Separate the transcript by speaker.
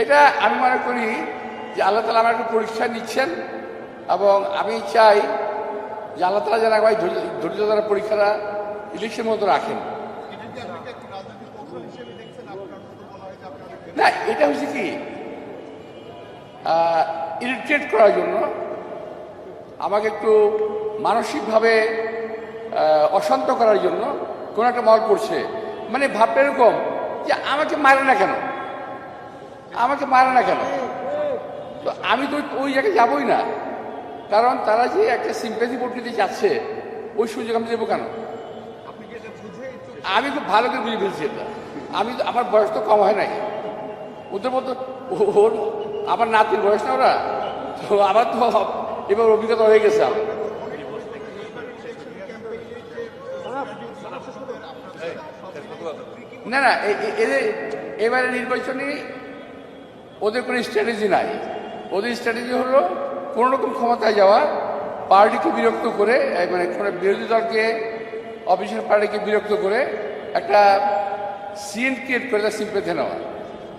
Speaker 1: এটা আমি মনে করি যে আল্লাহ তালা আমার একটা পরীক্ষা নিচ্ছেন, এবং আমি চাই যে আল্লাহ তালা যেন আমায় ধৈর্য দ্বারা পরীক্ষাটা ইলেকশন মতো রাখেন। না, এটা হচ্ছে কি ইরিটেট করার জন্য, আমাকে একটু মানসিকভাবে অশান্ত করার জন্য কোনো একটা মল করছে। মানে ভাবটা এরকম যে আমাকে মারে না কেন, আমাকে মারে না কেন, তো আমি তো ওই জায়গায় যাবই না, কারণ তারা যে একটা সিম্প্যাথি ভোট নিতে যাচ্ছে ওই সুযোগ আমি দেবো কেন? আমি খুব ভালো করে বুঝে ফেলছি এটা। আমি তো, আমার বয়স তো কম হয় নাই, ওদের মতো ওর আমার নাতির বয়স না ওরা, তো আমার তো এবার অভিজ্ঞতা হয়ে গেছে আমার। না না, এদের এবারে নির্বাচনে ওদের কোনো স্ট্র্যাটেজি নাই। ওদের স্ট্র্যাটেজি হলো কোনো রকম ক্ষমতায় যাওয়া, পার্টিকে বিরক্ত করে, মানে কোনো বিরোধী দলকে, অপোজিশন পার্টিকে বিরক্ত করে একটা সিন ক্রিয়েট করে তার সিম্পেথি নেওয়া।